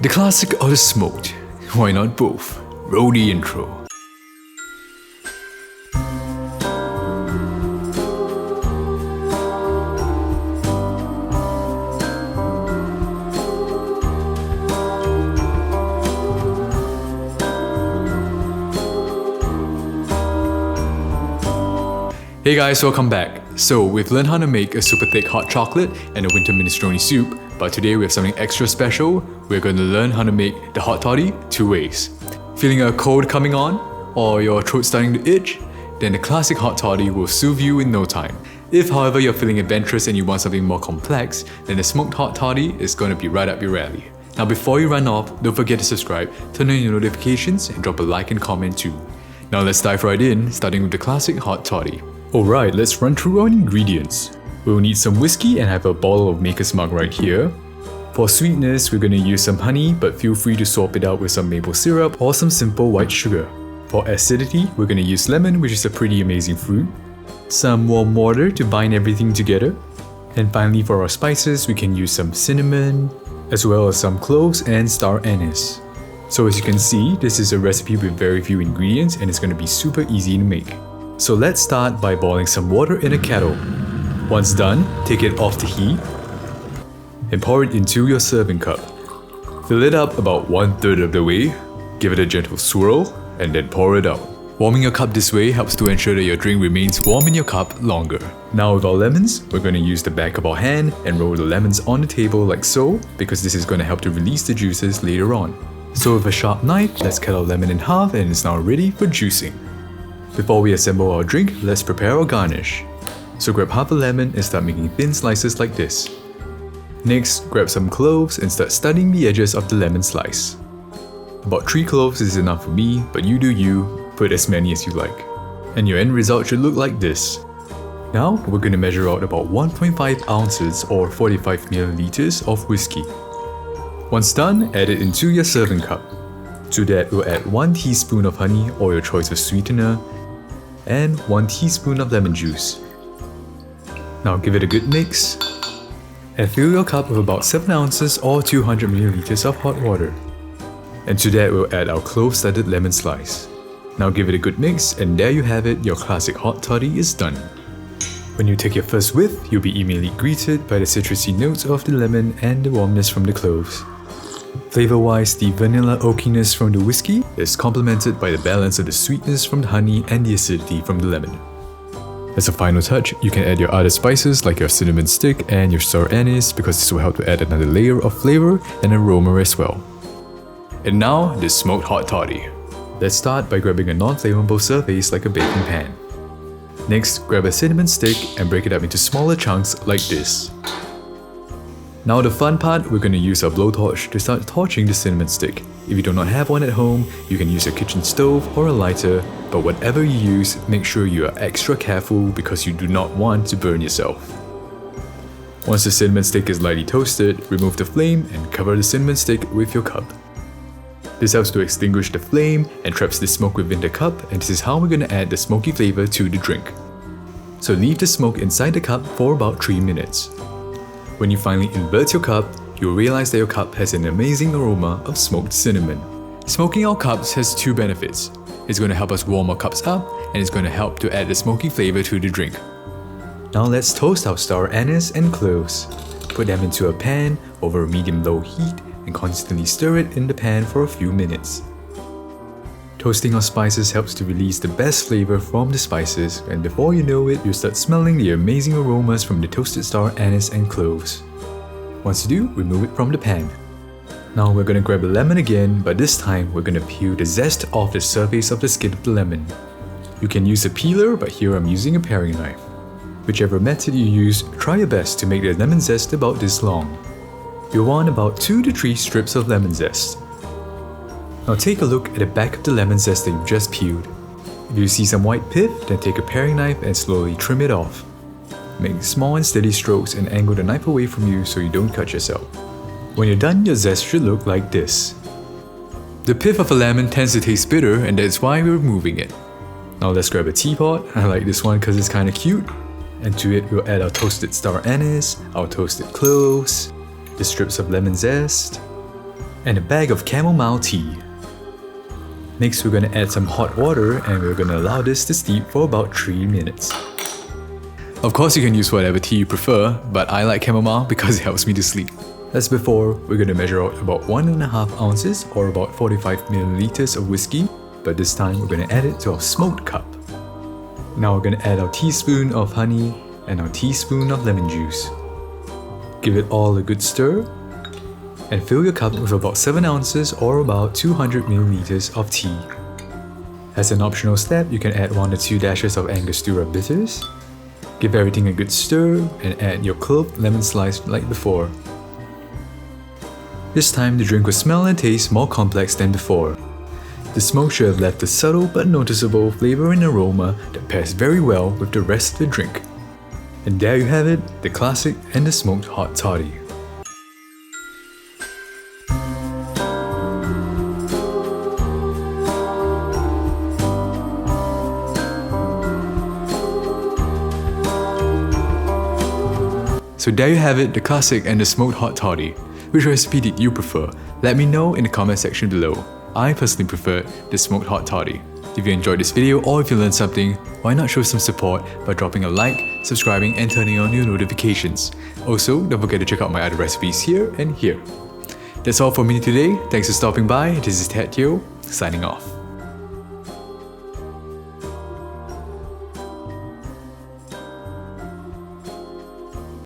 The classic or the smoked? Why not both? Roll the intro. Hey guys, welcome back. So we've learned how to make a super thick hot chocolate and a winter minestrone soup, but today we have something extra special. We're going to learn how to make the hot toddy two ways. Feeling a cold coming on, or your throat starting to itch? Then the classic hot toddy will soothe you in no time. If however you're feeling adventurous and you want something more complex, then the smoked hot toddy is going to be right up your alley. Now before you run off, don't forget to subscribe, turn on your notifications and drop a like and comment too. Now let's dive right in, starting with the classic hot toddy. Alright, let's run through our ingredients. We'll need some whiskey and I have a bottle of Maker's Mark right here. For sweetness, we're going to use some honey, but feel free to swap it out with some maple syrup or some simple white sugar. For acidity, we're going to use lemon, which is a pretty amazing fruit. Some warm water to bind everything together. And finally for our spices, we can use some cinnamon, as well as some cloves and star anise. So as you can see, this is a recipe with very few ingredients and it's going to be super easy to make. So let's start by boiling some water in a kettle. Once done, take it off the heat and pour it into your serving cup. Fill it up about 1/3 of the way, give it a gentle swirl, and then pour it out. Warming your cup this way helps to ensure that your drink remains warm in your cup longer. Now with our lemons, we're going to use the back of our hand and roll the lemons on the table like so, because this is going to help to release the juices later on. So with a sharp knife, let's cut our lemon in half and it's now ready for juicing. Before we assemble our drink, let's prepare our garnish. So grab half a lemon and start making thin slices like this. Next, grab some cloves and start studding the edges of the lemon slice. About 3 cloves is enough for me, but you do you, put as many as you like. And your end result should look like this. Now, we're going to measure out about 1.5 ounces or 45 milliliters of whiskey. Once done, add it into your serving cup. To that, we'll add 1 teaspoon of honey or your choice of sweetener, and 1 teaspoon of lemon juice. Now give it a good mix and fill your cup with about 7 ounces or 200 milliliters of hot water. And to that we'll add our clove-studded lemon slice. Now give it a good mix and there you have it, your classic hot toddy is done. When you take your first whiff, you'll be immediately greeted by the citrusy notes of the lemon and the warmness from the cloves. Flavor-wise, the vanilla oakiness from the whiskey is complemented by the balance of the sweetness from the honey and the acidity from the lemon. As a final touch, you can add your other spices like your cinnamon stick and your star anise because this will help to add another layer of flavor and aroma as well. And now, the smoked hot toddy. Let's start by grabbing a non-flammable surface like a baking pan. Next, grab a cinnamon stick and break it up into smaller chunks like this. Now the fun part, we're going to use our blowtorch to start torching the cinnamon stick. If you do not have one at home, you can use a kitchen stove or a lighter, but whatever you use, make sure you are extra careful because you do not want to burn yourself. Once the cinnamon stick is lightly toasted, remove the flame and cover the cinnamon stick with your cup. This helps to extinguish the flame and traps the smoke within the cup, and this is how we're going to add the smoky flavor to the drink. So leave the smoke inside the cup for about 3 minutes. When you finally invert your cup, you'll realize that your cup has an amazing aroma of smoked cinnamon. Smoking our cups has 2 benefits. It's going to help us warm our cups up, and it's going to help to add the smoky flavor to the drink. Now let's toast our star anise and cloves. Put them into a pan over a medium-low heat and constantly stir it in the pan for a few minutes. Toasting our spices helps to release the best flavor from the spices, and before you know it, you'll start smelling the amazing aromas from the toasted star anise and cloves. Once you do, remove it from the pan. Now we're going to grab a lemon again, but this time we're going to peel the zest off the surface of the skin of the lemon. You can use a peeler, but here I'm using a paring knife. Whichever method you use, try your best to make the lemon zest about this long. You'll want about 2 to 3 strips of lemon zest. Now take a look at the back of the lemon zest that you just peeled. If you see some white pith, then take a paring knife and slowly trim it off. Make small and steady strokes and angle the knife away from you so you don't cut yourself. When you're done, your zest should look like this. The pith of a lemon tends to taste bitter and that's why we're removing it. Now let's grab a teapot. I like this one because it's kinda cute. And to it we'll add our toasted star anise, our toasted cloves, the strips of lemon zest, and a bag of chamomile tea. Next, we're going to add some hot water and we're going to allow this to steep for about 3 minutes. Of course, you can use whatever tea you prefer, but I like chamomile because it helps me to sleep. As before, we're going to measure out about 1.5 ounces or about 45 milliliters of whiskey, but this time we're going to add it to our smoked cup. Now we're going to add our teaspoon of honey and our teaspoon of lemon juice. Give it all a good stir and fill your cup with about 7 ounces or about 200 milliliters of tea. As an optional step, you can add 1 or 2 dashes of Angostura bitters. Give everything a good stir and add your clove lemon slice like before. This time the drink will smell and taste more complex than before. The smoke should have left a subtle but noticeable flavor and aroma that pairs very well with the rest of the drink. And there you have it, the classic and the smoked hot toddy. So there you have it, the classic and the smoked hot toddy. Which recipe did you prefer? Let me know in the comment section below. I personally prefer the smoked hot toddy. If you enjoyed this video or if you learned something, why not show some support by dropping a like, subscribing and turning on your notifications. Also, don't forget to check out my other recipes here and here. That's all for me today. Thanks for stopping by. This is Ted Teo, signing off.